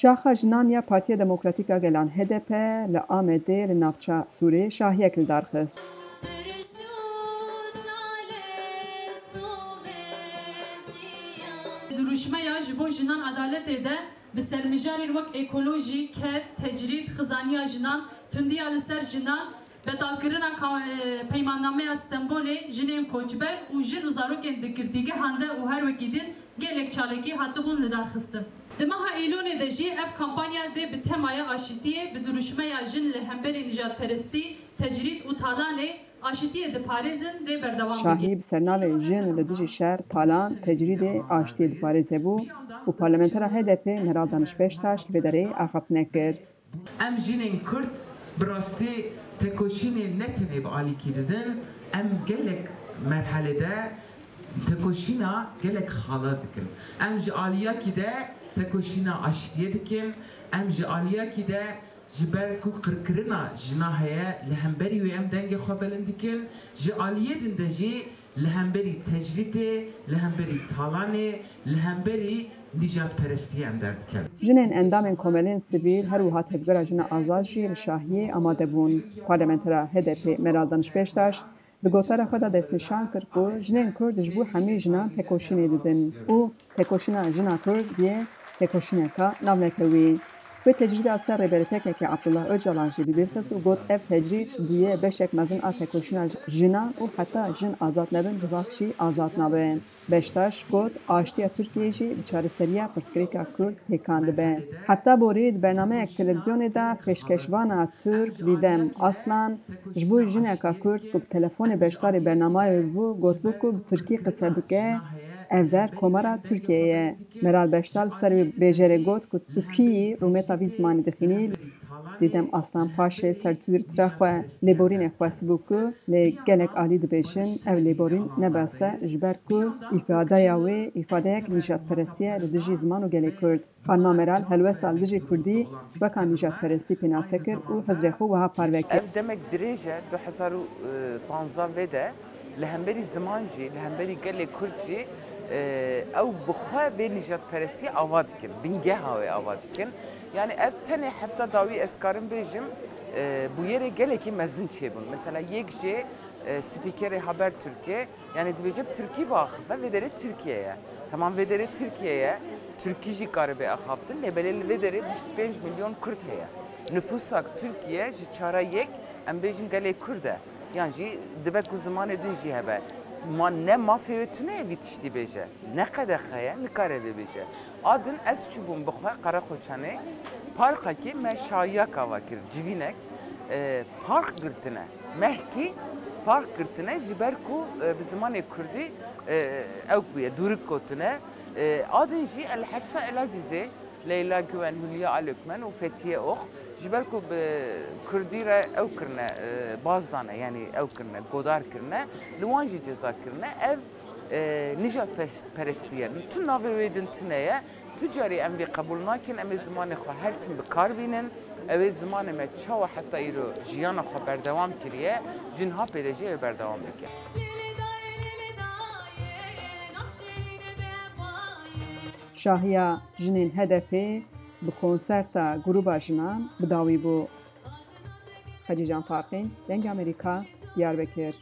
Şaxa jinan ya Partiya Demokratîk a Gelan HDP li Amedê li navçeya Sûrê şahiyek li dar xist. Duruşmaya ji bo jinan adaletê de bi sermijarên wek ekolojî, ket, tecrîd, xizaniya jinan, tundiya li ser jinan, betalkirina peymannameya Stenbolê jinên koçber û jin û zarokên di girtîgehan de û her wekî din gelek çalekî hatibûn li dar xistin. Di meha Îlûnê de jî ev kampanya dê bi temaya aşîtiyê bi duruşmeya jin li hemberî nijadperestî, tecrîd û talanê aşîtiyê diparêzin dê berdewam bikin. Şahî bi sernavê jin li dijî şer, talan, tecrîdê aşitiyê diparêzebû û parlamentera HDP Meral Danişpêştaş li vê derê axaftinê kir. Em jinên Kurd bi rastî tekoşînê ne tenê bi alîkî didin, em gelek merhelede tekoşîna gelek xala dikin. Em ji aliyakî de tekoşîna aşitiye dikin, em ji aliyakî de ji ber ku qirkirina jina heye li hemberî wê em dengê xwe bilind dikin, ji aliyê din de jî li hemberî tecrîdê, li hemberî talanê, li hemberî nijadperestiyê em derdikevin. Jinên endamên komelên sivîl her wiha tevgera jina azad jî li şahiyê amade bûn. Parlamentera HDP Meral Danişpêştaş di gotara xwe de destnîşan kir ku jinên Kurd ji bo hemî jinan tekoşînê didin û tekoşîna jina Kurd yê tekoşîneka navnekewî. Wê tecrîda ser rêberîtekekê Abdullah Öcalan jî li bir xist û got ev tecrîd bûye beşek mezin a tekoşîna jinan û heta jin azad nebin civak jî azad nabe. Beştaş got aştiya Tirkiyeyê jî bi çareseriya pirsgirêka Kurd pêkan dibe. Heta borî di bernameyek televizyonê de pêşkeşvana Türk dîdem Aslan ji bo jineka Kurd ku bi telefonê beşdarê bernamayê bû gotbû ku bi Tirkî qise bike ev der komara Tirkiyeyê. Meral Beşdar li ser wê bêjerê got ku tu kîyî rûmeta vî zimanê dixwînî. Dîdem Aslan paşê ser Twitter'a xwe lêborînê xwestibû ku lê gelek alî dibêjin ev lêborîn nebeste ji ber ku îfadeya wê îfadeyek nijadperestiye li dijî ziman û gelê Kurd. Xanima Meral helwesta li dijî Kurdî weka nijadperestî pênase kir û hezrê xwe wiha parve kir. Ev demek dirêj e 2015 vê de li hemberî ziman jî li hemberî gelê Kurd jî ew bi xwe bê nijadperestiyê ava dikin, bingeha wê ava dikin. Yani ev tenê hefta dawî ez karim bêjim bu yerê gelekî mezin çêbûn. Mesela yek jê spîkerê Habertürkê yani dibêje Tirkî biaxife vê derê Tirkiyeye. Tamam vê derê Tirkiyeye Tirkî jî karibe axaftin lê belê li vê derê 25 milyon Kurd heye. Nüfusak Tirkiye ji çara yek em bêjin gelê Kurd e. Yani jî dibe ku zimanê din jî hebe. Ne mafya tune evi tişti beje. Ne kadar xeye nikare bêje. Adın ez çubum bixwe Qaraxoçanê parkekî me şahiya kava kir civînek park girtine. Mehkî park girtine ji ber ku bi zimanê Kurdî ew bûye dûrik gotine. Adın jî el Hefsa El Azîzê Leyla Güven, Hülya Alökmen û Fethiye Ox ji ber ku bi Kurdî re ew kirine bazdane yani ew kirine godar kirine li wan jî ceza kirine ev nijadperestiye tu navê wê din tineye tu carî em vê qebûl nakin em ê zimanê xwe her tim bi kar bînin ew ê zimanê me çawa heta îro jiyana xwe berdewam kiriye jin hapê de jî ew berdewam bike. Şahiya jinên HDP bi konserta gruba jinan bi dawî bû. Xecî Can Faqîn, Dengê Amerîka, Diyarbekir.